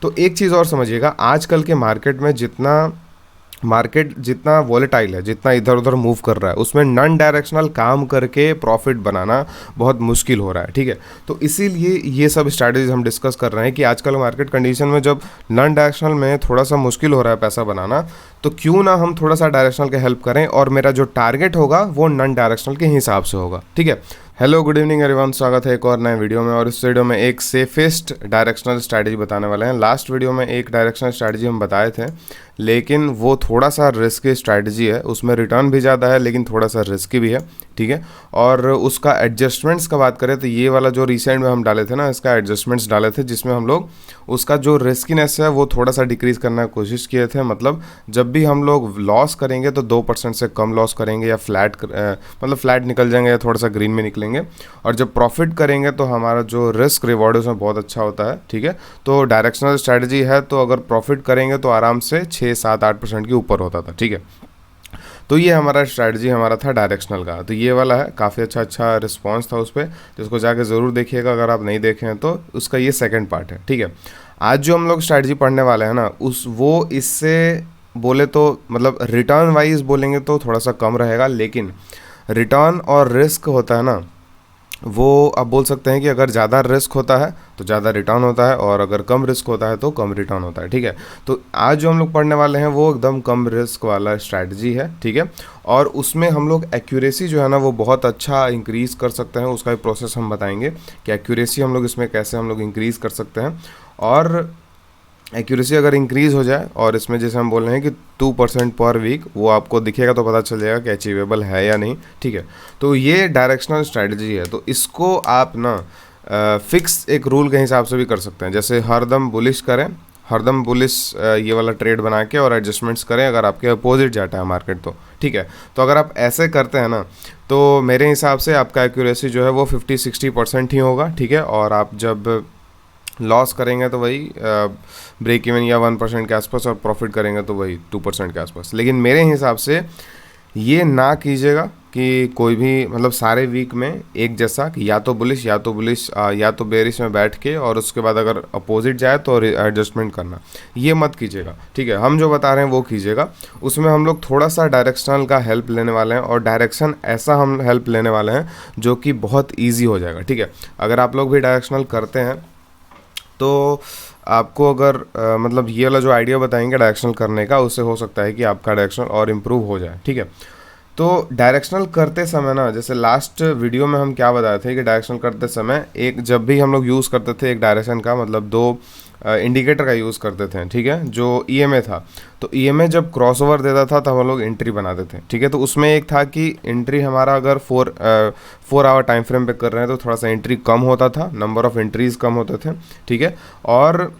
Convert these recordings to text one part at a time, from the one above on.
तो एक चीज़ और समझिएगा, आजकल के मार्केट जितना वॉलेटाइल है, जितना इधर उधर मूव कर रहा है, उसमें नॉन डायरेक्शनल काम करके प्रॉफिट बनाना बहुत मुश्किल हो रहा है। ठीक है, तो इसीलिए ये सब स्ट्रैटेजीज हम डिस्कस कर रहे हैं कि आजकल मार्केट कंडीशन में जब नॉन डायरेक्शनल में थोड़ा सा मुश्किल हो रहा है पैसा बनाना, तो क्यों ना हम थोड़ा सा डायरेक्शनल के हेल्प करें और मेरा जो टारगेट होगा वो नॉन डायरेक्शनल के हिसाब से होगा। ठीक है, हेलो गुड इवनिंग एवरीवन, स्वागत है एक और नए वीडियो में। और इस वीडियो में एक सेफेस्ट डायरेक्शनल स्ट्रैटेजी बताने वाले हैं। लास्ट वीडियो में एक डायरेक्शनल स्ट्रैटेजी हम बताए थे, लेकिन वो थोड़ा सा रिस्की स्ट्रैटेजी है, उसमें रिटर्न भी ज़्यादा है लेकिन थोड़ा सा रिस्की भी है। ठीक है, और उसका एडजस्टमेंट्स का बात करें तो ये वाला जो रिसेंट में हम डाले थे ना, इसका एडजस्टमेंट्स डाले थे जिसमें हम लोग उसका जो रिस्कीनेस है वो थोड़ा सा डिक्रीज़ करने की कोशिश किए थे। मतलब जब भी हम लोग लॉस करेंगे तो 2% से कम लॉस करेंगे, या फ्लैट निकल जाएंगे या थोड़ा सा ग्रीन में निकलेंगे। और जब प्रॉफिट करेंगे तो हमारा जो रिस्क रिवॉर्ड है उसमें बहुत अच्छा होता है। ठीक है, तो डायरेक्शनल स्ट्रैटेजी है, तो अगर प्रॉफिट करेंगे तो आराम से 6-7-8% के ऊपर होता था। ठीक है, तो ये हमारा स्ट्रैटेजी हमारा था डायरेक्शनल का। तो ये वाला है, काफ़ी अच्छा रिस्पांस था उस पर, तो इसको जाके ज़रूर देखिएगा अगर आप नहीं देखे हैं तो। उसका ये सेकंड पार्ट है। ठीक है, आज जो हम लोग स्ट्रैटेजी पढ़ने वाले हैं ना, वो इससे बोले तो मतलब रिटर्न वाइज बोलेंगे तो थोड़ा सा कम रहेगा, लेकिन रिटर्न और रिस्क होता है ना, वो आप बोल सकते हैं कि अगर ज़्यादा रिस्क होता है तो ज़्यादा रिटर्न होता है, और अगर कम रिस्क होता है तो कम रिटर्न होता है। ठीक है, तो आज जो हम लोग पढ़ने वाले हैं वो एकदम कम रिस्क वाला स्ट्रैटेजी है। ठीक है, और उसमें हम लोग एक्यूरेसी जो है ना वो बहुत अच्छा इंक्रीज़ कर सकते हैं। उसका भी प्रोसेस हम बताएंगे कि एक्यूरेसी हम लोग इसमें कैसे हम लोग इंक्रीज़ कर सकते हैं। और एक्यूरेसी अगर इंक्रीज़ हो जाए, और इसमें जैसे हम बोल रहे हैं कि 2% पर वीक, वो आपको दिखेगा तो पता चल जाएगा कि अचीवेबल है या नहीं। ठीक है, तो ये डायरेक्शनल स्ट्रैटेजी है, तो इसको आप ना फिक्स एक रूल के हिसाब से भी कर सकते हैं। जैसे हरदम बुलिश करें, हरदम बुलिश ये वाला ट्रेड बना के और एडजस्टमेंट्स करें अगर आपके अपोजिट जाता है मार्केट तो। ठीक है, तो अगर आप ऐसे करते हैं ना, तो मेरे हिसाब से आपका एक्यूरेसी जो है वो 50-60% ही होगा। ठीक है, और आप जब लॉस करेंगे तो वही ब्रेक इवन या 1% के आसपास, और प्रॉफिट करेंगे तो वही 2% के आसपास। लेकिन मेरे हिसाब से ये ना कीजिएगा कि कोई भी मतलब सारे वीक में एक जैसा कि या तो बुलिश या तो बेरिश में बैठ के और उसके बाद अगर अपोजिट जाए तो एडजस्टमेंट करना, ये मत कीजिएगा। ठीक है, हम जो बता रहे हैं वो कीजिएगा। उसमें हम लोग थोड़ा सा डायरेक्शनल का हेल्प लेने वाले हैं, और डायरेक्शन ऐसा हम हेल्प लेने वाले हैं जो कि बहुत ईजी हो जाएगा। ठीक है, अगर आप लोग भी डायरेक्शनल करते हैं तो आपको अगर मतलब ये वाला जो आइडिया बताएंगे डायरेक्शनल करने का, उससे हो सकता है कि आपका डायरेक्शनल और इम्प्रूव हो जाए। ठीक है, तो डायरेक्शनल करते समय ना, जैसे लास्ट वीडियो में हम क्या बताए थे कि डायरेक्शनल करते समय एक जब भी हम लोग यूज़ करते थे एक डायरेक्शन का, मतलब 2 इंडिकेटर का यूज़ करते थे। ठीक है, जो ईएमए था, तो ईएमए जब क्रॉसओवर देता था तब हम लोग एंट्री बनाते थे। ठीक है, तो उसमें एक था कि एंट्री हमारा अगर 4 आवर टाइम फ्रेम पे कर रहे हैं तो थोड़ा सा एंट्री कम होता था, नंबर ऑफ एंट्रीज़ कम होते थे। ठीक है, और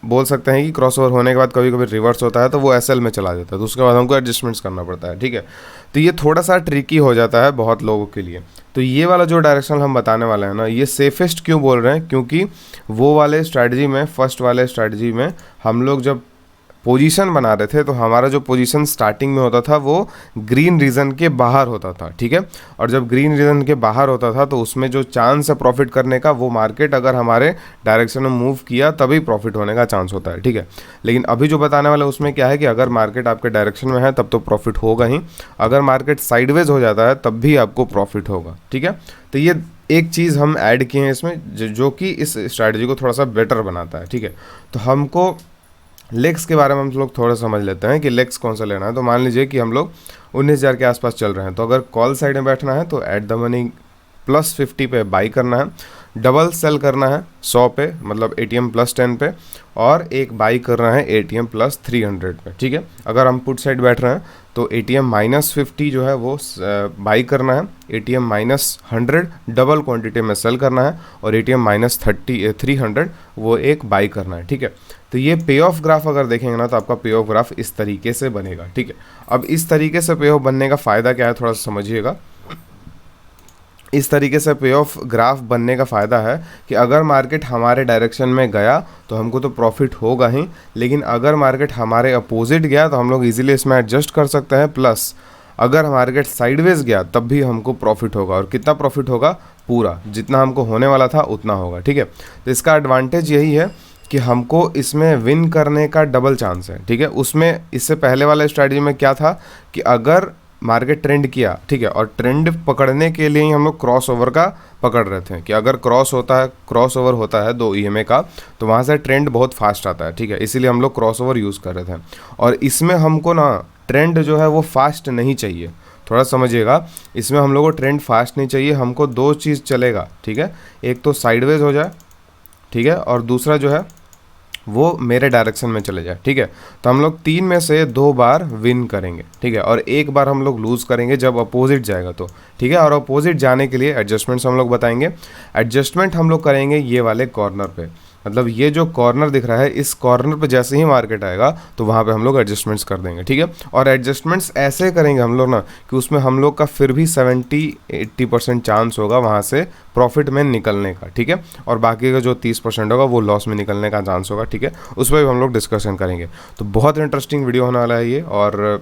बोल सकते हैं कि क्रॉसओवर होने के बाद कभी कभी रिवर्स होता है तो वो एसएल में चला जाता है, तो उसके बाद हमको एडजस्टमेंट्स करना पड़ता है। ठीक है, तो ये थोड़ा सा ट्रिकी हो जाता है बहुत लोगों के लिए। तो ये वाला जो डायरेक्शनल हम बताने वाले हैं ना, ये सेफेस्ट क्यों बोल रहे हैं, क्योंकि वो वाले स्ट्रैटेजी में, फर्स्ट वाले स्ट्रैटेजी में हम लोग जब पोजीशन बना रहे थे तो हमारा जो पोजीशन स्टार्टिंग में होता था वो ग्रीन रीजन के बाहर होता था। ठीक है, और जब ग्रीन रीजन के बाहर होता था तो उसमें जो चांस है प्रॉफिट करने का, वो मार्केट अगर हमारे डायरेक्शन में मूव किया तभी प्रॉफिट होने का चांस होता है। ठीक है, लेकिन अभी जो बताने वाला उसमें क्या है कि अगर मार्केट आपके डायरेक्शन में है तब तो प्रॉफिट होगा ही, अगर मार्केट साइडवेज हो जाता है तब भी आपको प्रॉफिट होगा। ठीक है, तो ये एक चीज़ हम ऐड किए हैं इसमें जो कि इस स्ट्रैटेजी को थोड़ा सा बेटर बनाता है। ठीक है, तो हमको लेग्स के बारे में हम लोग थोड़ा समझ लेते हैं कि लेग्स कौन सा लेना है। तो मान लीजिए कि हम लोग 19,000 के आसपास चल रहे हैं, तो अगर कॉल साइड में बैठना है तो एट द मनी +50 पे बाई करना है, डबल सेल करना है 100 पे, मतलब ATM +10 पे, और एक बाई करना है ATM +300 पे। ठीक है, अगर हम पुट साइड बैठ रहे हैं तो ATM -50 जो है वो बाई करना है, ATM -100 डबल क्वांटिटी में सेल करना है, और ATM -300 वो एक बाई करना है। ठीक है, तो ये पे ऑफ ग्राफ अगर देखेंगे ना तो आपका पे ऑफ ग्राफ इस तरीके से बनेगा। ठीक है, अब इस तरीके से पे ऑफ बनने का फ़ायदा क्या है थोड़ा सा समझिएगा। इस तरीके से पे ऑफ ग्राफ बनने का फ़ायदा है कि अगर मार्केट हमारे डायरेक्शन में गया तो हमको तो प्रॉफिट होगा ही, लेकिन अगर मार्केट हमारे अपोजिट गया तो हम लोग इजीली इसमें एडजस्ट कर सकते हैं। प्लस अगर मार्केट साइडवेज गया तब भी हमको प्रॉफिट होगा, और कितना प्रॉफिट होगा, पूरा जितना हमको होने वाला था उतना होगा। ठीक है, तो इसका एडवांटेज यही है कि हमको इसमें विन करने का डबल चांस है, ठीक है। उसमें इससे पहले वाला स्ट्रैटेजी में क्या था कि अगर मार्केट ट्रेंड किया, ठीक है, और ट्रेंड पकड़ने के लिए ही हम लोग क्रॉस ओवर का पकड़ रहे थे कि अगर क्रॉस ओवर होता है दो ईएमए का तो वहाँ से ट्रेंड बहुत फास्ट आता है, ठीक है, इसीलिए हम लोग क्रॉस ओवर यूज़ कर रहे थे। और इसमें हमको ना ट्रेंड जो है वो फास्ट नहीं चाहिए, थोड़ा समझिएगा, इसमें हम लोग को ट्रेंड फास्ट नहीं चाहिए, हमको दो चीज़ चलेगा, ठीक है। एक तो साइडवेज हो जाए, ठीक है, और दूसरा जो है वो मेरे डायरेक्शन में चले जाए, ठीक है। तो हम लोग 3 में से 2 बार विन करेंगे, ठीक है, और एक बार हम लोग लूज़ करेंगे जब अपोजिट जाएगा तो, ठीक है। और अपोजिट जाने के लिए एडजस्टमेंट्स हम लोग बताएंगे। एडजस्टमेंट हम लोग करेंगे ये वाले कॉर्नर पे, मतलब ये जो कॉर्नर दिख रहा है इस कॉर्नर पे जैसे ही मार्केट आएगा तो वहाँ पे हम लोग एडजस्टमेंट्स कर देंगे, ठीक है। और एडजस्टमेंट्स ऐसे करेंगे हम लोग ना कि उसमें हम लोग का फिर भी 70-80% चांस होगा वहाँ से प्रॉफिट में निकलने का, ठीक है। और बाकी का जो 30% होगा वो लॉस में निकलने का चांस होगा, ठीक है। उस पर भी हम लोग डिस्कशन करेंगे। तो बहुत इंटरेस्टिंग वीडियो होने वाला है ये, और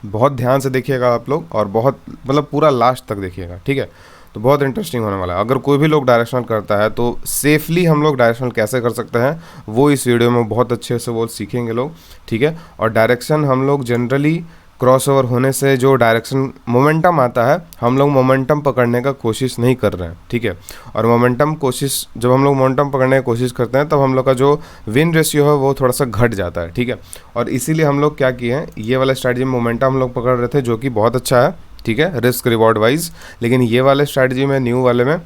बहुत ध्यान से देखिएगा आप लोग, और बहुत मतलब पूरा लास्ट तक देखिएगा, ठीक है। तो बहुत इंटरेस्टिंग होने वाला है। अगर कोई भी लोग डायरेक्शनल करता है तो सेफली हम लोग डायरेक्शनल कैसे कर सकते हैं वो इस वीडियो में बहुत अच्छे से वो सीखेंगे लोग, ठीक है। और डायरेक्शन हम लोग जनरली क्रॉस ओवर होने से जो डायरेक्शन मोमेंटम आता है हम लोग मोमेंटम पकड़ने का कोशिश नहीं कर रहे हैं, ठीक है। और जब हम लोग मोमेंटम पकड़ने की कोशिश करते हैं तब हम लोग का जो विन रेशियो है वो थोड़ा सा घट जाता है, ठीक है। और इसीलिए हम लोग क्या किए हैं, ये वाला स्ट्रैटेजी में मोमेंटम हम लोग पकड़ रहे थे जो कि बहुत अच्छा है, ठीक है, रिस्क रिवॉर्ड वाइज। लेकिन ये वाले स्ट्रैटेजी में, न्यू वाले में,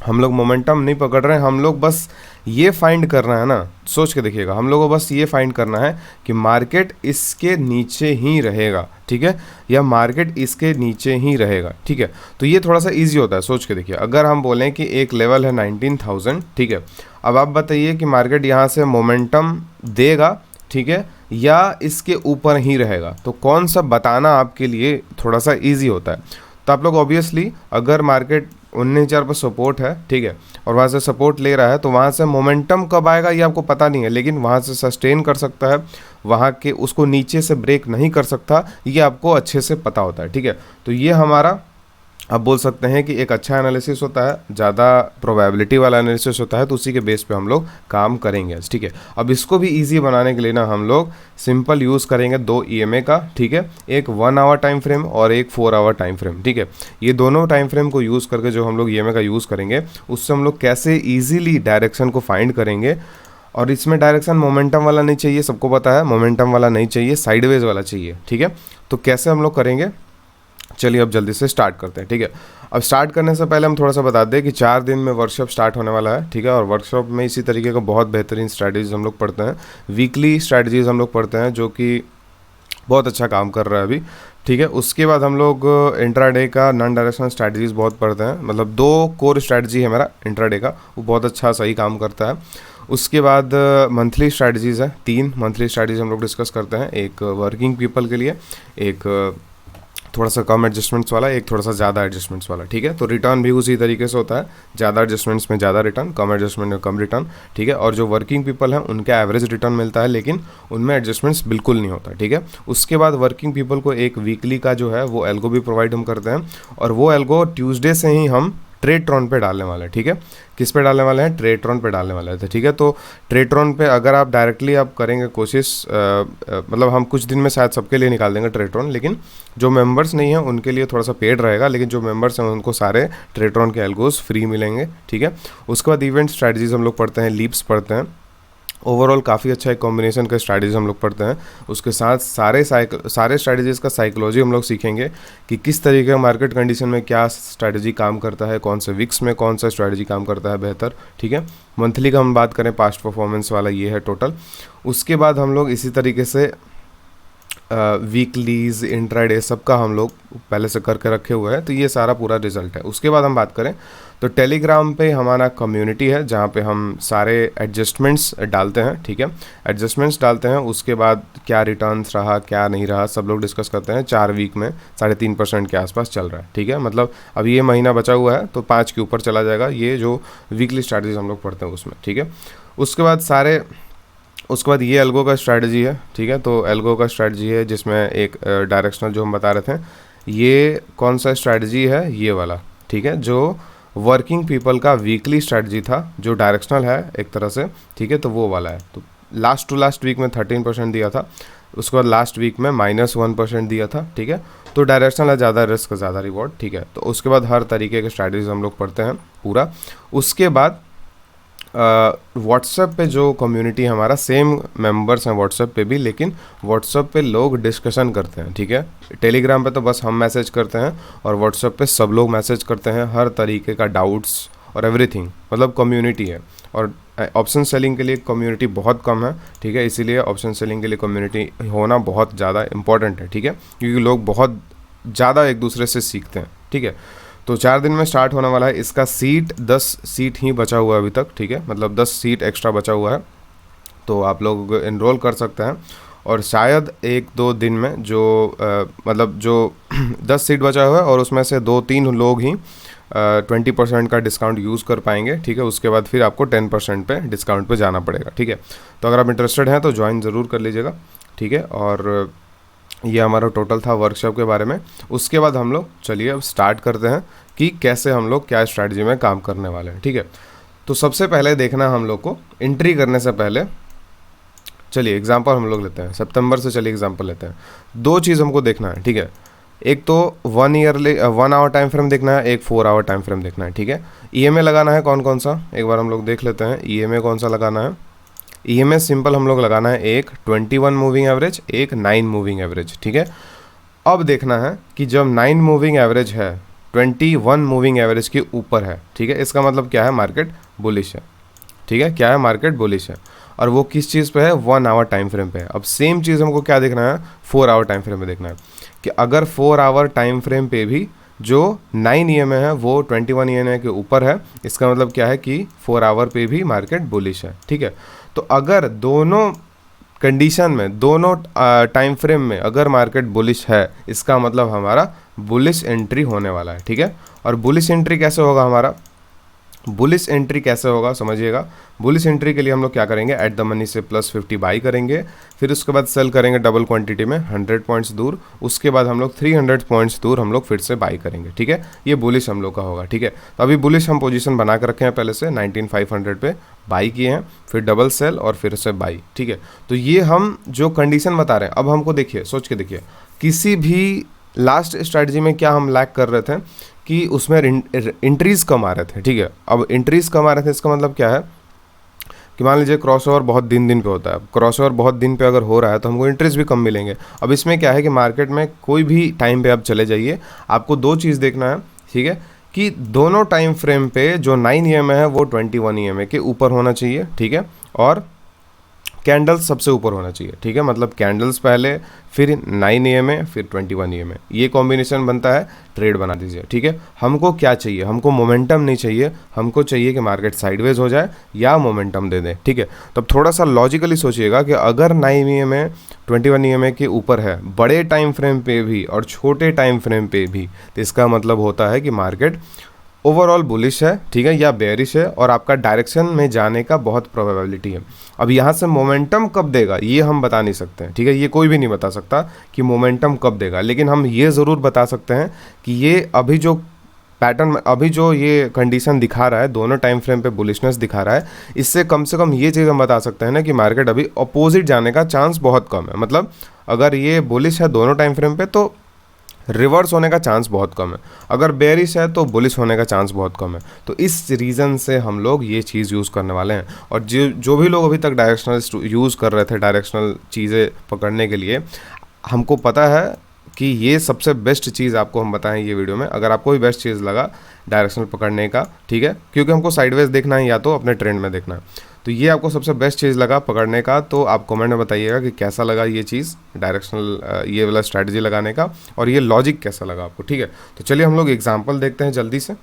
हम लोग मोमेंटम नहीं पकड़ रहे हैं, हम लोग बस ये फाइंड करना है ना, सोच के देखिएगा, हम लोगों को बस ये फाइंड करना है कि मार्केट इसके नीचे ही रहेगा, ठीक है, या मार्केट इसके नीचे ही रहेगा, ठीक है। तो ये थोड़ा सा इजी होता है, सोच के देखिए। अगर हम बोलें कि एक लेवल है 19,000, ठीक है, अब आप बताइए कि मार्केट यहाँ से मोमेंटम देगा, ठीक है, या इसके ऊपर ही रहेगा, तो कौन सा बताना आपके लिए थोड़ा सा इजी होता है। तो आप लोग ऑब्वियसली अगर मार्केट 19,000 पर सपोर्ट है, ठीक है, और वहाँ से सपोर्ट ले रहा है तो वहाँ से मोमेंटम कब आएगा ये आपको पता नहीं है, लेकिन वहाँ से सस्टेन कर सकता है, वहाँ के उसको नीचे से ब्रेक नहीं कर सकता, ये आपको अच्छे से पता होता है, ठीक है। तो ये हमारा आप बोल सकते हैं कि एक अच्छा एनालिसिस होता है, ज़्यादा प्रोबेबिलिटी वाला एनालिसिस होता है, तो उसी के बेस पे हम लोग काम करेंगे, ठीक है। अब इसको भी इजी बनाने के लिए ना हम लोग सिंपल यूज़ करेंगे 2 ईएमए का, ठीक है, एक 1 आवर टाइम फ्रेम और एक 4 आवर टाइम फ्रेम, ठीक है। ये दोनों टाइम फ्रेम को यूज़ करके जो हम लोग ईएमए का यूज़ करेंगे उससे हम लोग कैसे ईजिली डायरेक्शन को फाइंड करेंगे। और इसमें डायरेक्शन मोमेंटम वाला नहीं चाहिए, सबको पता है मोमेंटम वाला नहीं चाहिए, साइडवेज वाला चाहिए, ठीक है। तो कैसे हम लोग करेंगे, चलिए अब जल्दी से स्टार्ट करते हैं, ठीक है। अब स्टार्ट करने से पहले हम थोड़ा सा बता दें कि 4 दिन में वर्कशॉप स्टार्ट होने वाला है, ठीक है। और वर्कशॉप में इसी तरीके का बहुत बेहतरीन स्ट्रैटेजीज हम लोग पढ़ते हैं, वीकली स्ट्रैटेजीज हम लोग पढ़ते हैं जो कि बहुत अच्छा काम कर रहा है अभी, ठीक है। उसके बाद हम लोग इंट्राडे का नॉन डायरेक्शनल स्ट्रैटेजीज बहुत पढ़ते हैं, मतलब 2 कोर स्ट्रैटेजी है मेरा इंट्राडे का, वो बहुत अच्छा सही काम करता है। उसके बाद मंथली स्ट्रैटेजीज़ है, 3 मंथली स्ट्रैटेजी हम लोग डिस्कस करते हैं, एक वर्किंग पीपल के लिए, एक थोड़ा सा कम एडजस्टमेंट्स वाला, एक थोड़ा सा ज़्यादा एडजस्टमेंट्स वाला, ठीक है। तो रिटर्न भी उसी तरीके से होता है, ज़्यादा एडजस्टमेंट्स में ज़्यादा रिटर्न, कम एडजस्टमेंट में कम रिटर्न, ठीक है। और जो वर्किंग पीपल हैं उनका एवरेज रिटर्न मिलता है, लेकिन उनमें एडजस्टमेंट्स बिल्कुल नहीं होता, ठीक है। उसके बाद वर्किंग पीपल को एक वीकली का जो है वो एल्गो भी प्रोवाइड हम करते हैं, और वो एल्गो ट्यूसडे से ही हम ट्रेडट्रॉन पे डालने वाले हैं, ठीक है। किस पे डालने वाले हैं, ट्रेडट्रॉन पे डालने वाले थे, ठीक है। तो ट्रेडट्रॉन पे अगर आप डायरेक्टली आप करेंगे कोशिश, मतलब हम कुछ दिन में शायद सबके लिए निकाल देंगे ट्रेडट्रॉन, लेकिन जो मेंबर्स नहीं हैं उनके लिए थोड़ा सा पेड रहेगा, लेकिन जो मेंबर्स हैं उनको सारे ट्रेडट्रॉन के एल्गोस फ्री मिलेंगे, ठीक है। उसके बाद इवेंट स्ट्रैटेजीज हम लोग पढ़ते हैं, लीप्स पढ़ते हैं, ओवरऑल काफ़ी अच्छा एक कॉम्बिनेशन का स्ट्रैटेजी हम लोग पढ़ते हैं। उसके साथ सारे स्ट्रैटेजीज़ का साइकोलॉजी हम लोग सीखेंगे कि किस तरीके का मार्केट कंडीशन में क्या स्ट्रैटेजी काम करता है, कौन से विक्स में कौन सा स्ट्रैटेजी काम करता है बेहतर, ठीक है। मंथली का हम बात करें, पास्ट परफॉर्मेंस वाला ये है टोटल। उसके बाद हम लोग इसी तरीके से वीकलीज, इंट्राडे सबका हम लोग पहले से करके रखे हुए हैं, तो ये सारा पूरा रिजल्ट है। उसके बाद हम बात करें तो टेलीग्राम पे हमारा कम्युनिटी है जहाँ पे हम सारे एडजस्टमेंट्स डालते हैं, ठीक है, एडजस्टमेंट्स डालते हैं। उसके बाद क्या रिटर्न्स रहा, क्या नहीं रहा, सब लोग डिस्कस करते हैं। 4 वीक में 3.5% के आसपास चल रहा है, ठीक है। मतलब अब ये महीना बचा हुआ है तो 5 के ऊपर चला जाएगा, ये जो वीकली स्ट्रैटेजीज हम लोग पढ़ते हैं उसमें, ठीक है। उसके बाद ये एल्गो का स्ट्रैटेजी है, ठीक है। तो एल्गो का स्ट्रैटेजी है जिसमें एक डायरेक्शनल जो हम बता रहे थे, ये कौन सा स्ट्रैटेजी है, ये वाला, ठीक है, जो वर्किंग पीपल का वीकली स्ट्रेटजी था जो डायरेक्शनल है एक तरह से, ठीक है, तो वो वाला है। तो लास्ट टू लास्ट वीक में 13% दिया था, उसके बाद लास्ट वीक में -1% दिया था, ठीक है। तो डायरेक्शनल है, ज़्यादा रिस्क ज़्यादा रिवॉर्ड, ठीक है। तो उसके बाद हर तरीके के स्ट्रैटेजीज हम लोग पढ़ते हैं पूरा। उसके बाद व्हाट्सएप पे जो कम्युनिटी हमारा, सेम मेंबर्स हैं व्हाट्सएप पे भी, लेकिन व्हाट्सएप पे लोग डिस्कशन करते हैं, ठीक है। टेलीग्राम पे तो बस हम मैसेज करते हैं और व्हाट्सएप पे सब लोग मैसेज करते हैं, हर तरीके का डाउट्स और एवरीथिंग, मतलब कम्युनिटी है। और ऑप्शन सेलिंग के लिए कम्युनिटी बहुत कम है, ठीक है, इसीलिए ऑप्शन सेलिंग के लिए कम्युनिटी होना बहुत ज़्यादा इंपॉर्टेंट है, ठीक है, क्योंकि लोग बहुत ज़्यादा एक दूसरे से सीखते हैं, ठीक है। तो 4 दिन में स्टार्ट होने वाला है। इसका सीट 10 सीट ही बचा हुआ है अभी तक, ठीक है, मतलब 10 सीट एक्स्ट्रा बचा हुआ है, तो आप लोग इनरोल कर सकते हैं। और शायद 1-2 दिन में जो मतलब जो 10 सीट बचा हुआ है और उसमें से 2-3 लोग ही 20% का डिस्काउंट यूज़ कर पाएंगे, ठीक है। उसके बाद फिर आपको 10% पे डिस्काउंट पे जाना पड़ेगा, ठीक है। तो अगर आप इंटरेस्टेड हैं तो ज्वाइन ज़रूर कर लीजिएगा, ठीक है। और ये हमारा टोटल था वर्कशॉप के बारे में। उसके बाद हम लोग चलिए अब स्टार्ट करते हैं कि कैसे हम लोग क्या स्ट्रैटेजी में काम करने वाले हैं, ठीक है। तो सबसे पहले देखना हम लोग को, एंट्री करने से पहले चलिए एग्जांपल हम लोग लेते हैं सितंबर से, चलिए एग्जांपल लेते हैं। 2 चीज़ हमको देखना है, ठीक है। एक तो 1 आवर टाइम फ्रेम देखना है, एक 4 आवर टाइम फ्रेम देखना है, ठीक है। ईएमए लगाना है कौन कौन सा, एक बार हम लोग देख लेते हैं ईएमए कौन सा लगाना है। ईएमए सिंपल हम लोग लगाना है, एक 21 मूविंग एवरेज, एक 9 मूविंग एवरेज, ठीक है। अब देखना है कि जब 9 मूविंग एवरेज है 21 मूविंग एवरेज के ऊपर है, ठीक है, इसका मतलब क्या है, मार्केट बुलिश है, ठीक है, क्या है, मार्केट बुलिश है। और वो किस चीज़ पे है, 1 आवर टाइम फ्रेम पे है। अब सेम चीज़ हमको क्या देखना है, 4 आवर टाइम फ्रेम पे देखना है कि अगर 4 आवर टाइम फ्रेम पे भी जो 9 ईएमए है वो 21 ईएमए के ऊपर है, इसका मतलब क्या है कि 4 आवर पे भी मार्केट बुलिश है, ठीक है। तो अगर दोनों कंडीशन में, दोनों टाइम फ्रेम में अगर मार्केट बुलिश है, इसका मतलब हमारा बुलिश एंट्री होने वाला है, ठीक है। और बुलिश एंट्री कैसे होगा हमारा, बुलिश एंट्री कैसे होगा समझिएगा। बुलिश एंट्री के लिए हम लोग क्या करेंगे, एट द मनी से +50 बाई करेंगे, फिर उसके बाद सेल करेंगे डबल क्वांटिटी में 100 पॉइंट्स दूर, उसके बाद हम लोग 300 पॉइंट्स दूर हम लोग फिर से बाई करेंगे, ठीक है। ये बुलिश हम लोग का होगा, ठीक है। तो अभी बुलिश हम पोजीशन बना कर रखे हैं, पहले से 19500 पे बाई किए हैं, फिर डबल सेल और फिर से बाई, ठीक है। तो ये हम जो कंडीशन बता रहे हैं, अब हमको देखिए, सोच के देखिए, किसी भी लास्ट स्ट्रैटेजी में क्या हम लैक कर रहे थे कि उसमें इंट्रीज कम आ रहे थे, ठीक है। अब इंट्रीज कम आ रहे थे, इसका मतलब क्या है कि मान लीजिए क्रॉसओवर बहुत दिन पे होता है। क्रॉसओवर बहुत दिन पे अगर हो रहा है तो हमको इंटरेस्ट भी कम मिलेंगे। अब इसमें क्या है कि मार्केट में कोई भी टाइम पे आप चले जाइए, आपको 2 चीज़ देखना है, ठीक है, कि दोनों टाइम फ्रेम पे जो 9 ईएमए है वो 21 ईएमए के ऊपर होना चाहिए, ठीक है। और कैंडल्स सबसे ऊपर होना चाहिए, ठीक है, मतलब कैंडल्स पहले, फिर 9 ईएमए, फिर 21 ईएमए, ये कॉम्बिनेशन बनता है, ट्रेड बना दीजिए, ठीक है। हमको क्या चाहिए, हमको मोमेंटम नहीं चाहिए, हमको चाहिए कि मार्केट साइडवेज हो जाए या मोमेंटम दे दे, ठीक है। तब थोड़ा सा लॉजिकली सोचिएगा कि अगर 9 ईएमए 21 ईएमए के ऊपर है बड़े टाइम फ्रेम पे भी और छोटे टाइम फ्रेम पे भी, तो इसका मतलब होता है कि मार्केट ओवरऑल बुलिश है, ठीक है, या बेयरिश है, और आपका डायरेक्शन में जाने का बहुत प्रोबेबिलिटी है। अब यहाँ से मोमेंटम कब देगा ये हम बता नहीं सकते हैं, ठीक है, ये कोई भी नहीं बता सकता कि मोमेंटम कब देगा, लेकिन हम ये ज़रूर बता सकते हैं कि ये अभी जो पैटर्न, अभी जो ये कंडीशन दिखा रहा है, दोनों टाइम फ्रेम पे बुलिशनेस दिखा रहा है, इससे कम से कम ये चीज़ हम बता सकते हैं ना कि मार्केट अभी अपोजिट जाने का चांस बहुत कम है। मतलब अगर ये बुलिश है दोनों टाइम फ्रेम पे तो रिवर्स होने का चांस बहुत कम है, अगर बेरिश है तो बुलिश होने का चांस बहुत कम है। तो इस रीज़न से हम लोग ये चीज़ यूज़ करने वाले हैं। और जो भी लोग अभी तक डायरेक्शनल यूज़ कर रहे थे, डायरेक्शनल चीज़ें पकड़ने के लिए, हमको पता है कि ये सबसे बेस्ट चीज़ आपको हम बताएं ये वीडियो में। अगर आपको भी बेस्ट चीज़ लगा डायरेक्शनल पकड़ने का, ठीक है, क्योंकि हमको साइडवेज देखना है या तो अपने ट्रेंड में देखना है, तो ये आपको सबसे बेस्ट चीज़ लगा पकड़ने का, तो आप कमेंट में बताइएगा कि कैसा लगा ये चीज़ डायरेक्शनल ये वाला स्ट्रैटेजी लगाने का, और ये लॉजिक कैसा लगा आपको, ठीक है। तो चलिए हम लोग एग्जांपल देखते हैं जल्दी से।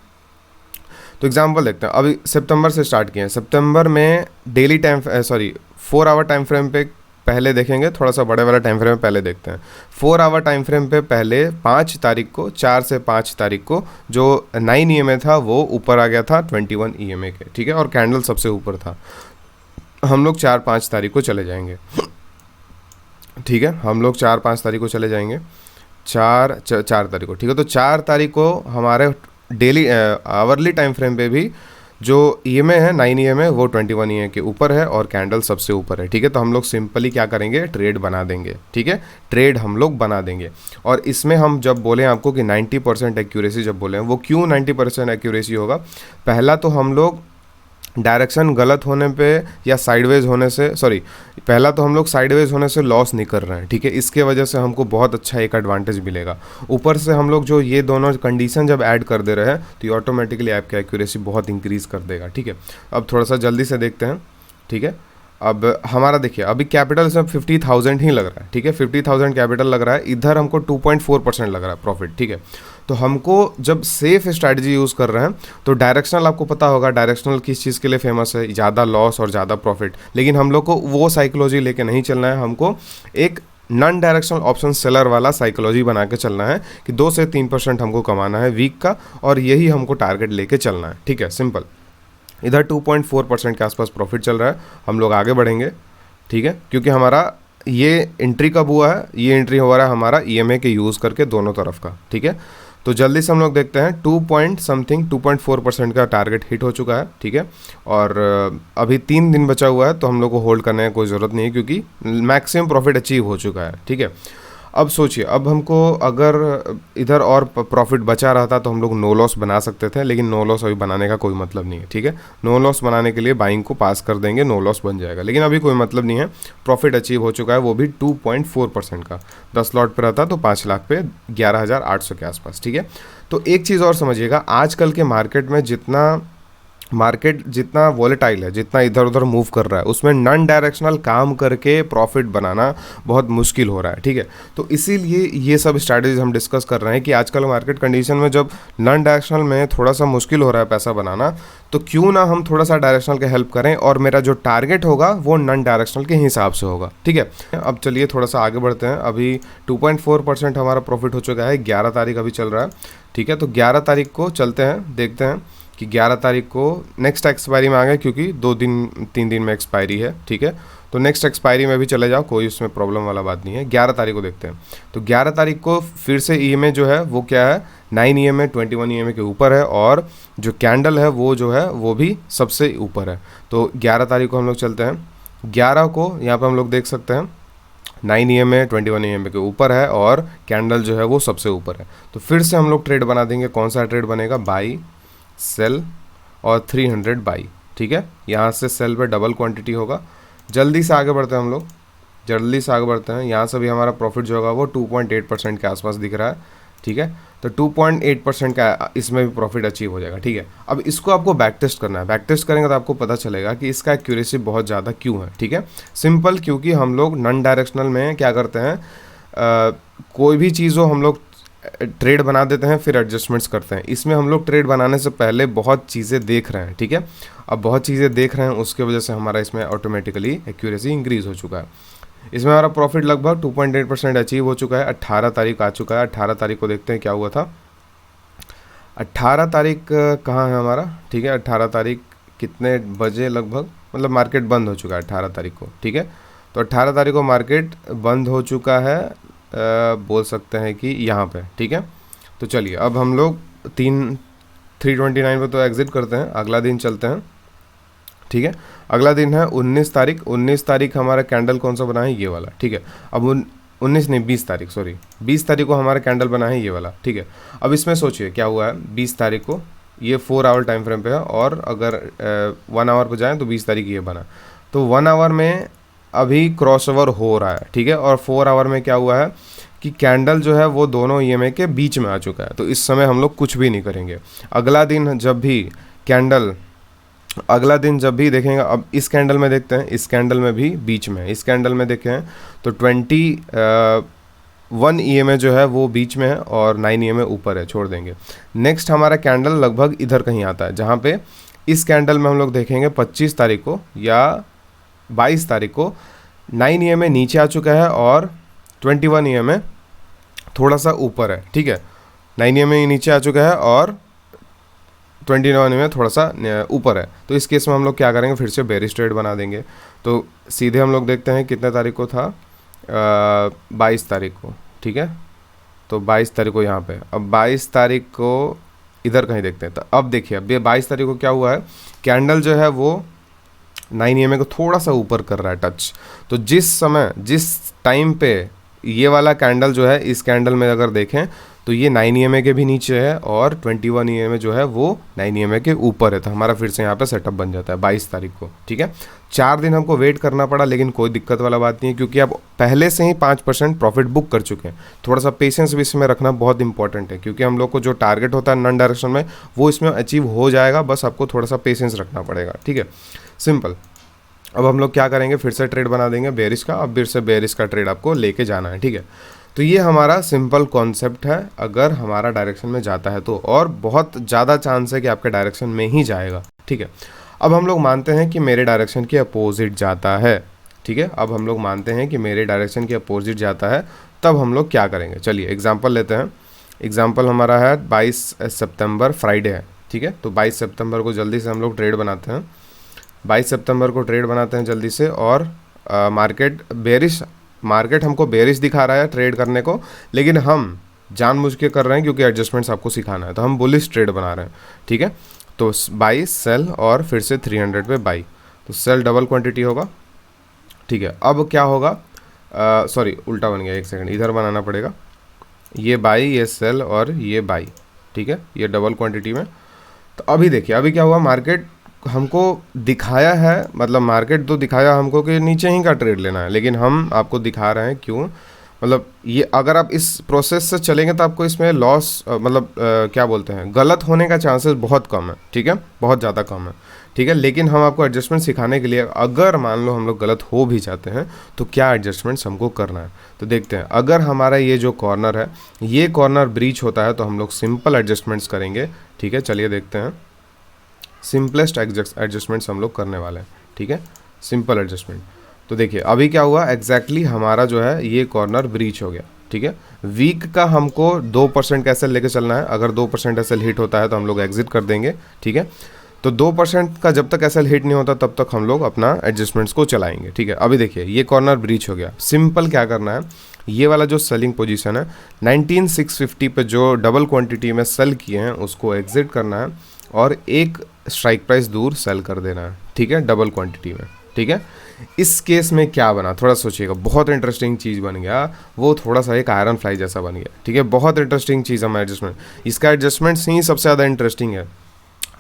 तो एग्जांपल देखते हैं, अभी सितंबर से स्टार्ट किए हैं। सितंबर में डेली 4 आवर टाइम फ्रेम पे पहले देखेंगे, थोड़ा सा बड़े वाला टाइम फ्रेम पहले देखते हैं। 4 आवर टाइम फ्रेम पे पहले 5 तारीख को, 4 से 5 तारीख को जो 9 ईएमए था वो ऊपर आ गया था 21 ईएमए के, ठीक है, और कैंडल सबसे ऊपर था। हम लोग 4-5 तारीख को चले जाएंगे, ठीक है, हम लोग 4-5 तारीख को चले जाएंगे, 4 तारीख को, ठीक है। तो 4 तारीख को हमारे डेली आवरली टाइम फ्रेम पे भी जो ईएमए है 9 ईएमए वो 21 ईएमए के ऊपर है और कैंडल सबसे ऊपर है। ठीक है, तो हम लोग सिंपली क्या करेंगे, ट्रेड बना देंगे। ठीक है, ट्रेड हम लोग बना देंगे। और इसमें हम जब बोले आपको कि 90% एक्यूरेसी जब बोले हैं, वो क्यों 90% एक्यूरेसी होगा? पहला तो हम लोग डायरेक्शन गलत होने पे या साइडवेज होने से, सॉरी, पहला तो हम लोग साइडवेज होने से लॉस नहीं कर रहे हैं। ठीक है, इसके वजह से हमको बहुत अच्छा एक एडवांटेज मिलेगा। ऊपर से हम लोग जो ये दोनों कंडीशन जब ऐड कर दे रहे हैं तो ये ऑटोमेटिकली आपकी एक्यूरेसी बहुत इंक्रीज़ कर देगा। ठीक है, अब थोड़ा सा जल्दी से देखते हैं। ठीक है, अब हमारा देखिए अभी कैपिटल से 50,000 ही लग रहा है। ठीक है, 50,000 कैपिटल लग रहा है, इधर हमको 2.4% लग रहा है प्रॉफिट। ठीक है, तो हमको जब सेफ स्ट्रैटेजी यूज़ कर रहे हैं तो डायरेक्शनल, आपको पता होगा डायरेक्शनल किस चीज़ के लिए फेमस है, ज़्यादा लॉस और ज़्यादा प्रॉफिट। लेकिन हम लोग को वो साइकोलॉजी लेके नहीं चलना है, हमको एक नॉन डायरेक्शनल ऑप्शन सेलर वाला साइकोलॉजी बना के चलना है कि 2 से 3% हमको कमाना है वीक का, और यही हमको टारगेट लेके चलना है। ठीक है, सिंपल। इधर 2.4% के आसपास प्रॉफिट चल रहा है, हम लोग आगे बढ़ेंगे। ठीक है, क्योंकि हमारा ये एंट्री कब हुआ है, ये एंट्री हो रहा है हमारा ईएमए के यूज़ करके दोनों तरफ का। ठीक है, तो जल्दी से हम लोग देखते हैं 2.4% का टारगेट हिट हो चुका है। ठीक है, और अभी 3 दिन बचा हुआ है, तो हम लोग को होल्ड करने की कोई ज़रूरत नहीं है क्योंकि मैक्सिमम प्रॉफिट अचीव हो चुका है। ठीक है, अब सोचिए, अब हमको अगर इधर और प्रॉफिट बचा रहा था तो हम लोग नो लॉस बना सकते थे, लेकिन नो लॉस अभी बनाने का कोई मतलब नहीं है। ठीक है, नो लॉस बनाने के लिए बाइंग को पास कर देंगे, नो लॉस बन जाएगा, लेकिन अभी कोई मतलब नहीं है। प्रॉफिट अचीव हो चुका है, वो भी 2.4% का। 10 लॉट पे रहता तो 5 लाख पे 11,800 के आसपास। ठीक है, तो एक चीज़ और समझिएगा, आजकल के मार्केट जितना वॉलेटाइल है, जितना इधर उधर मूव कर रहा है, उसमें नॉन डायरेक्शनल काम करके प्रॉफिट बनाना बहुत मुश्किल हो रहा है। ठीक है, तो इसीलिए ये सब स्ट्रैटेजीज हम डिस्कस कर रहे हैं कि आजकल मार्केट कंडीशन में जब नॉन डायरेक्शनल में थोड़ा सा मुश्किल हो रहा है पैसा बनाना, तो क्यों ना हम थोड़ा सा डायरेक्शनल के हेल्प करें, और मेरा जो टारगेट होगा वो नॉन डायरेक्शनल के हिसाब से होगा। ठीक है, अब चलिए थोड़ा सा आगे बढ़ते हैं। अभी 2.4% हमारा प्रॉफिट हो चुका है, 11 तारीख अभी चल रहा है। ठीक है, तो 11 तारीख को चलते हैं, देखते हैं कि 11 तारीख को नेक्स्ट एक्सपायरी में आ गए, क्योंकि 2-3 दिन में एक्सपायरी है। ठीक है, तो नेक्स्ट एक्सपायरी में भी चले जाओ, कोई उसमें प्रॉब्लम वाला बात नहीं है। 11 तारीख को देखते हैं, तो 11 तारीख को फिर से ईएमए जो है वो क्या है, 9 ईएमए 21 ईएमए के ऊपर है, और जो कैंडल है वो जो है वो भी सबसे ऊपर है। तो 11 तारीख को हम लोग चलते हैं। 11 को यहाँ पर हम लोग देख सकते हैं 9 ईएमए 21 ईएमए के ऊपर है, और कैंडल जो है वो सबसे ऊपर है। तो फिर से हम लोग ट्रेड बना देंगे। कौन सा ट्रेड बनेगा? बाई, सेल और 300 बाई। ठीक है, यहाँ से सेल पे डबल क्वांटिटी होगा। जल्दी से आगे बढ़ते हैं हम लोग, जल्दी से आगे बढ़ते हैं। यहाँ से भी हमारा प्रॉफिट जो होगा वो 2.8% के आसपास दिख रहा है। ठीक है, तो 2.8% का इसमें भी प्रॉफिट अचीव हो जाएगा। ठीक है, अब इसको आपको बैक टेस्ट करना है। बैक टेस्ट करेंगे तो आपको पता चलेगा कि इसका एक्यूरेसी बहुत ज़्यादा क्यों है। ठीक है, सिंपल, क्योंकि हम लोग नॉन डायरेक्शनल में क्या करते हैं, कोई भी चीज़ हो हम लोग ट्रेड बना देते हैं, फिर एडजस्टमेंट्स करते हैं। इसमें हम लोग ट्रेड बनाने से पहले बहुत चीज़ें देख रहे हैं। ठीक है, अब बहुत चीज़ें देख रहे हैं, उसके वजह से हमारा इसमें ऑटोमेटिकली एक्यूरेसी इंक्रीज़ हो चुका है। इसमें हमारा प्रॉफिट लगभग 2.8% अचीव हो चुका है। 18 तारीख आ चुका है। 18 तारीख को देखते हैं क्या हुआ था। 18 तारीख कहाँ है हमारा? ठीक है, 18 तारीख कितने बजे लगभग, मतलब मार्केट बंद हो चुका है 18 तारीख को। ठीक है, तो 18 तारीख को मार्केट बंद हो चुका है, बोल सकते हैं कि यहाँ पे। ठीक है, तो चलिए अब हम लोग 329 पे तो एग्ज़िट करते हैं, अगला दिन चलते हैं। ठीक है, अगला दिन है 19 तारीख। 19 तारीख हमारा कैंडल कौन सा बना है? ये वाला। ठीक है, अब 19 नहीं 20 तारीख, सॉरी 20 तारीख को हमारा कैंडल बना है ये वाला। ठीक है, अब इसमें सोचिए क्या हुआ है। 20 तारीख को ये 4 आवर टाइम फ्रेम पे है, और अगर 1 आवर पे जाएँ तो 20 तारीख ये बना, तो 1 आवर में अभी क्रॉसओवर हो रहा है। ठीक है, और 4 आवर में क्या हुआ है कि कैंडल जो है वो दोनों ईएमए के बीच में आ चुका है। तो इस समय हम लोग कुछ भी नहीं करेंगे। अगला दिन जब भी देखेंगे, अब इस कैंडल में देखते हैं, इस कैंडल में भी बीच में, इस कैंडल में देखें तो 21 ईएमए जो है वो बीच में है, और 9 ईएमए ऊपर है, छोड़ देंगे। नेक्स्ट हमारा कैंडल लगभग इधर कहीं आता है, जहाँ पे इस कैंडल में हम लोग देखेंगे 25 तारीख को या 22 तारीख को 9 ईएमए नीचे आ चुका है, और 21 ईएमए थोड़ा सा ऊपर है। ठीक है, 9 ईएमए नीचे आ चुका है, और 29 में थोड़ा सा ऊपर है। तो इस केस में हम लोग क्या करेंगे, फिर से बेरिश ट्रेड बना देंगे। तो सीधे हम लोग देखते हैं कितने तारीख को था, 22 तारीख को। ठीक है, तो 22 तारीख को यहाँ पे, अब 22 तारीख को इधर कहीं देखते हैं। तो अब देखिए, अब ये 22 तारीख को क्या हुआ है, कैंडल जो है वो 9 EMA को थोड़ा सा ऊपर कर रहा है टच। तो जिस समय, जिस टाइम पे ये वाला कैंडल जो है, इस कैंडल में अगर देखें तो ये 9 EMA के भी नीचे है और 21 EMA जो है वो 9 EMA के ऊपर है। तो हमारा फिर से यहाँ पे सेटअप बन जाता है 22 तारीख को, ठीक है। 4 दिन हमको वेट करना पड़ा, लेकिन कोई दिक्कत वाला बात नहीं है, क्योंकि आप पहले से ही 5% प्रॉफिट बुक कर चुके हैं। थोड़ा सा पेशेंस भी इसमें रखना बहुत इंपॉर्टेंट है, क्योंकि हम लोग को जो टारगेट होता है नॉन डायरेक्शन में, वो इसमें अचीव हो जाएगा, बस आपको थोड़ा सा पेशेंस रखना पड़ेगा, ठीक है, सिंपल। अब हम लोग क्या करेंगे, फिर से ट्रेड बना देंगे बेरिश का। अब फिर से बेरिश का ट्रेड आपको लेके जाना है, ठीक है। तो ये हमारा सिंपल कॉन्सेप्ट है, अगर हमारा डायरेक्शन में जाता है तो, और बहुत ज़्यादा चांस है कि आपके डायरेक्शन में ही जाएगा, ठीक है। अब हम लोग मानते हैं कि मेरे डायरेक्शन के अपोजिट जाता है, ठीक है। अब हम लोग मानते हैं कि मेरे डायरेक्शन के अपोजिट जाता है, तब हम लोग क्या करेंगे, चलिए एग्जाम्पल लेते हैं। एग्जाम्पल हमारा है 22 सितंबर फ्राइडे है, ठीक है। तो 22 सितंबर को जल्दी से हम लोग ट्रेड बनाते हैं, 22 सितंबर को ट्रेड बनाते हैं जल्दी से। और मार्केट हमको बेरिश दिखा रहा है ट्रेड करने को, लेकिन हम जानबूझ के कर रहे हैं क्योंकि एडजस्टमेंट्स आपको सिखाना है, तो हम बुलिश ट्रेड बना रहे हैं, ठीक है। तो बाई सेल और फिर से 300 पे बाई, तो सेल डबल क्वांटिटी होगा, ठीक है। अब क्या होगा, सॉरी उल्टा बन गया, एक सेकंड, इधर बनाना पड़ेगा। ये बाई, ये सेल और ये बाई, ठीक है, ये डबल क्वांटिटी में। तो अभी देखिए, अभी क्या हुआ, मार्केट हमको दिखाया है, मतलब मार्केट तो दिखाया हमको कि नीचे ही का ट्रेड लेना है, लेकिन हम आपको दिखा रहे हैं क्यों, मतलब ये अगर आप इस प्रोसेस से चलेंगे तो आपको इसमें लॉस, मतलब क्या बोलते हैं, गलत होने का चांसेस बहुत कम है, ठीक है, बहुत ज़्यादा कम है, ठीक है। लेकिन हम आपको एडजस्टमेंट सिखाने के लिए, अगर मान लो हम लोग गलत हो भी जाते हैं तो क्या एडजस्टमेंट्स हमको करना है, तो देखते हैं। अगर हमारा ये जो कॉर्नर है, ये कॉर्नर ब्रीच होता है तो हम लोग सिंपल एडजस्टमेंट्स करेंगे, ठीक है। चलिए देखते हैं, सिंपलेस्ट एडजस्टमेंट्स हम लोग करने वाले हैं, ठीक है, सिंपल एडजस्टमेंट। तो देखिए अभी क्या हुआ, एग्जैक्टली हमारा जो है ये कॉर्नर ब्रीच हो गया, ठीक है। वीक का हमको 2% का एसएल लेके चलना है, अगर 2% एसएल हिट होता है तो हम लोग एग्जिट कर देंगे, ठीक है। तो 2% का जब तक एसएल हिट नहीं होता तब तक हम लोग अपना एडजस्टमेंट्स को चलाएंगे, ठीक है। अभी देखिए ये कॉर्नर ब्रीच हो गया, सिंपल क्या करना है, ये वाला जो सेलिंग पोजीशन है 19650 पे जो डबल क्वांटिटी में सेल किए हैं उसको एग्जिट करना है और एक स्ट्राइक प्राइस दूर सेल कर देना है, ठीक है, डबल क्वांटिटी में, ठीक है। इस केस में क्या बना, थोड़ा सोचिएगा, बहुत इंटरेस्टिंग चीज़ बन गया, वो थोड़ा सा एक आयरन फ्लाई जैसा बन गया, ठीक है। बहुत इंटरेस्टिंग चीज़ हमारा एडजस्टमेंट, इसका एडजस्टमेंट ही सबसे ज़्यादा इंटरेस्टिंग है।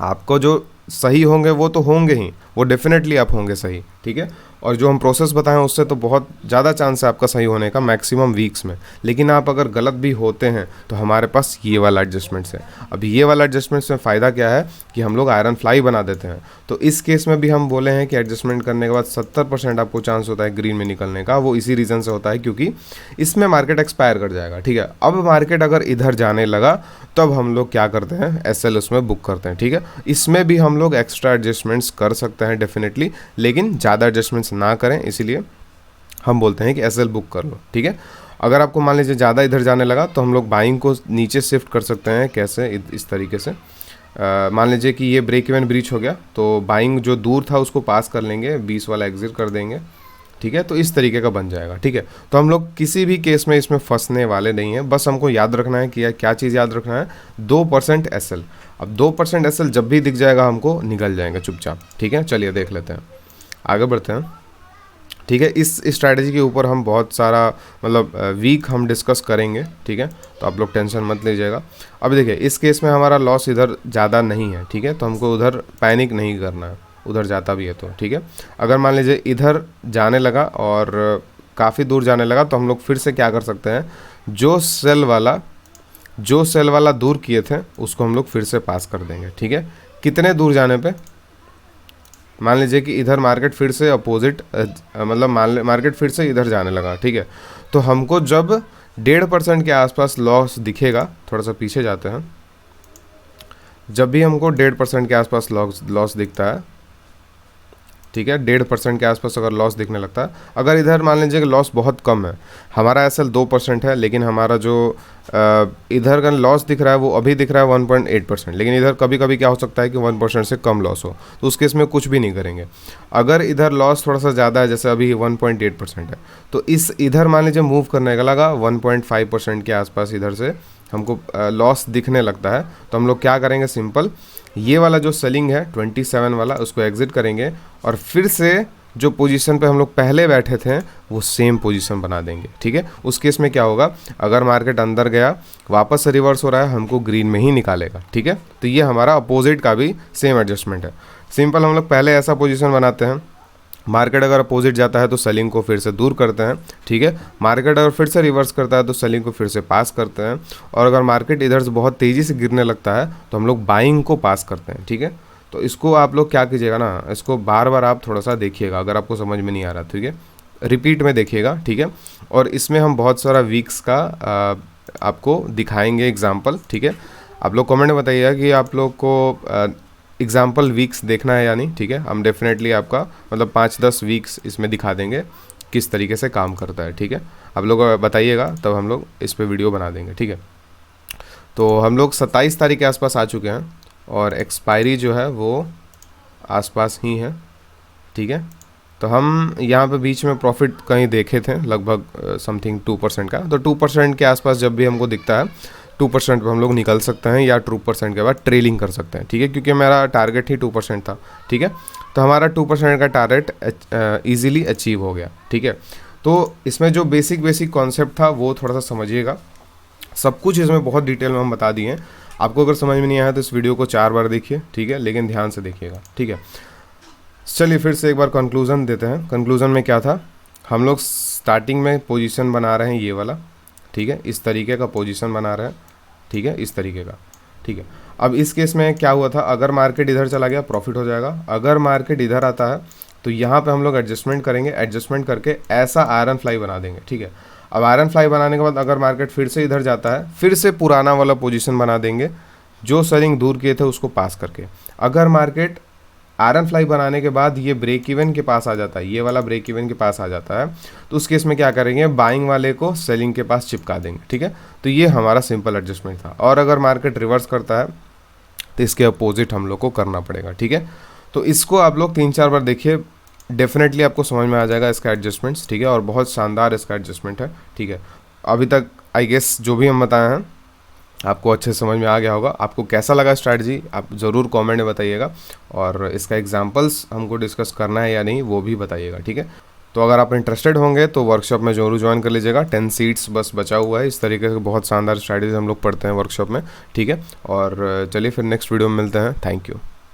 आपको जो सही होंगे वो तो होंगे ही, वो डेफिनेटली आप होंगे सही, ठीक है। और जो हम प्रोसेस बताएं उससे तो बहुत ज़्यादा चांस है आपका सही होने का, मैक्सिमम वीक्स में। लेकिन आप अगर गलत भी होते हैं तो हमारे पास ये वाला एडजस्टमेंट्स है। अब ये वाला एडजस्टमेंट्स में फ़ायदा क्या है कि हम लोग आयरन फ्लाई बना देते हैं। तो इस केस में भी हम बोले हैं कि एडजस्टमेंट करने के बाद 70% आपको चांस होता है ग्रीन में निकलने का, वो इसी रीज़न से होता है क्योंकि इसमें मार्केट एक्सपायर कर जाएगा, ठीक है। अब मार्केट अगर इधर जाने लगा तब हम लोग क्या करते हैं, एसएल उसमें बुक करते हैं, ठीक है। इसमें भी हम लोग एक्स्ट्रा एडजस्टमेंट्स कर सकते हैं डेफिनेटली, लेकिन ज़्यादा एडजस्टमेंट्स ना करें, इसीलिए हम बोलते हैं कि एसएल बुक कर लो, ठीक है। अगर आपको मान लीजिए ज़्यादा इधर जाने लगा तो हम लोग बाइंग को नीचे शिफ्ट कर सकते हैं, कैसे, इस तरीके से। मान लीजिए कि ये ब्रेक इवन ब्रीच हो गया तो बाइंग जो दूर था उसको पास कर लेंगे, 20 वाला एग्जिट कर देंगे, ठीक है। तो इस तरीके का बन जाएगा, ठीक है। तो हम लोग किसी भी केस में इसमें फंसने वाले नहीं हैं, बस हमको याद रखना है कि क्या चीज़ याद रखना है, 2% एसएल। अब 2% एसएल जब भी दिख जाएगा हमको निकल जाएंगे चुपचाप, ठीक है। चलिए देख लेते हैं, आगे बढ़ते हैं, ठीक है। इस स्ट्रैटेजी के ऊपर हम बहुत सारा मतलब वीक हम डिस्कस करेंगे, ठीक है। तो आप लोग टेंशन मत लीजिएगा। अब देखिए इस केस में हमारा लॉस इधर ज़्यादा नहीं है, ठीक है, तो हमको उधर पैनिक नहीं करना है, उधर जाता भी है तो, ठीक है। अगर मान लीजिए इधर जाने लगा और काफ़ी दूर जाने लगा तो हम लोग फिर से क्या कर सकते हैं, जो सेल वाला दूर किए थे उसको हम लोग फिर से पास कर देंगे, ठीक है। कितने दूर जाने पे, मान लीजिए कि इधर मार्केट फिर से अपोजिट, मतलब मार्केट फिर से इधर जाने लगा, ठीक है। तो हमको जब 1.5% के आसपास लॉस दिखेगा, थोड़ा सा पीछे जाते हैं, जब भी हमको 1.5% के आसपास लॉस दिखता है, ठीक है, 1.5% के आसपास अगर लॉस दिखने लगता है, अगर इधर मान लीजिए कि लॉस बहुत कम है, हमारा एसएल 2% है, लेकिन हमारा जो इधर का लॉस दिख रहा है वो अभी दिख रहा है 1.8%, लेकिन इधर कभी कभी क्या हो सकता है कि 1% से कम लॉस हो, तो उस केस में कुछ भी नहीं करेंगे। अगर इधर लॉस थोड़ा सा ज़्यादा है, जैसे अभी 1.8% है, तो इस इधर मान लीजिए मूव करने का लगा 1.5% के आसपास इधर से हमको लॉस दिखने लगता है, तो हम लोग क्या करेंगे, सिंपल ये वाला जो सेलिंग है 27 वाला उसको एग्जिट करेंगे और फिर से जो पोजीशन पे हम लोग पहले बैठे थे वो सेम पोजीशन बना देंगे। ठीक है, उस केस में क्या होगा, अगर मार्केट अंदर गया वापस से रिवर्स हो रहा है हमको ग्रीन में ही निकालेगा। ठीक है, तो ये हमारा अपोजिट का भी सेम एडजस्टमेंट है। सिंपल हम लोग पहले ऐसा पोजीशन बनाते हैं, मार्केट अगर अपोजिट जाता है तो सेलिंग को फिर से दूर करते हैं। ठीक है, मार्केट अगर फिर से रिवर्स करता है तो सेलिंग को फिर से पास करते हैं, और अगर मार्केट इधर से बहुत तेज़ी से गिरने लगता है तो हम लोग बाइंग को पास करते हैं। ठीक है, तो इसको आप लोग क्या कीजिएगा ना, इसको बार बार आप थोड़ा सा देखिएगा, अगर आपको समझ में नहीं आ रहा। ठीक है, रिपीट में देखिएगा। ठीक है, और इसमें हम बहुत सारा वीक्स का आपको दिखाएंगे एग्जाम्पल। ठीक है, आप लोग कमेंट में बताइएगा कि आप लोग को एग्जाम्पल वीक्स देखना है या नहीं। ठीक है, हम डेफिनेटली आपका मतलब 5-10 वीक्स इसमें दिखा देंगे किस तरीके से काम करता है। ठीक है, आप लोग बताइएगा तब हम लोग इस पे वीडियो बना देंगे। ठीक है, तो हम लोग 27 तारीख के आसपास आ चुके हैं और एक्सपायरी जो है वो आसपास ही है। ठीक है, तो हम यहाँ पे बीच में प्रॉफिट कहीं देखे थे लगभग समथिंग 2% का, तो 2% के आसपास जब भी हमको दिखता है 2% पे हम लोग निकल सकते हैं या 2% के बाद ट्रेलिंग कर सकते हैं। ठीक है, क्योंकि मेरा टारगेट ही 2% था। ठीक है, तो हमारा 2% का टारगेट ईजिली अचीव हो गया। ठीक है, तो इसमें जो बेसिक कॉन्सेप्ट था वो थोड़ा सा समझिएगा, सब कुछ इसमें बहुत डिटेल में हम बता दिए हैं। आपको अगर समझ में नहीं आया तो इस वीडियो को 4 बार देखिए। ठीक है, लेकिन ध्यान से देखिएगा। ठीक है, चलिए फिर से एक बार कंक्लूज़न देते हैं। कंक्लूज़न में क्या था, हम लोग स्टार्टिंग में पोजीशन बना रहे हैं ये वाला। ठीक है, इस तरीके का पोजीशन बना रहे हैं। ठीक है, इस तरीके का। ठीक है, अब इस केस में क्या हुआ था, अगर मार्केट इधर चला गया प्रॉफिट हो जाएगा, अगर मार्केट इधर आता है तो यहाँ पे हम लोग एडजस्टमेंट करेंगे, एडजस्टमेंट करके ऐसा आयरन फ्लाई बना देंगे। ठीक है, अब आयरन फ्लाई बनाने के बाद अगर मार्केट फिर से इधर जाता है फिर से पुराना वाला पोजीशन बना देंगे, जो सेलिंग दूर किए थे उसको पास करके। अगर मार्केट आयरन फ्लाई बनाने के बाद ये ब्रेक इवन के पास आ जाता है, ये वाला ब्रेक इवन के पास आ जाता है, तो उस केस में क्या करेंगे, बाइंग वाले को सेलिंग के पास चिपका देंगे। ठीक है, तो ये हमारा सिंपल एडजस्टमेंट था। और अगर मार्केट रिवर्स करता है तो इसके अपोजिट हम लोग को करना पड़ेगा। ठीक है, तो इसको आप लोग 3-4 बार देखिए, डेफिनेटली आपको समझ में आ जाएगा इसका एडजस्टमेंट्स। ठीक है, और बहुत शानदार इसका एडजस्टमेंट है। ठीक है, अभी तक आई गेस जो भी हम बताए हैं आपको अच्छे से समझ में आ गया होगा। आपको कैसा लगा स्ट्रैटेजी आप ज़रूर कमेंट में बताइएगा, और इसका एग्जांपल्स हमको डिस्कस करना है या नहीं वो भी बताइएगा। ठीक है, तो अगर आप इंटरेस्टेड होंगे तो वर्कशॉप में ज़रूर ज्वाइन कर लीजिएगा। 10 सीट्स बस बचा हुआ है। इस तरीके से बहुत शानदार स्ट्रैटेजी हम लोग पढ़ते हैं वर्कशॉप में। ठीक है, और चलिए फिर नेक्स्ट वीडियो में मिलते हैं। Thank you.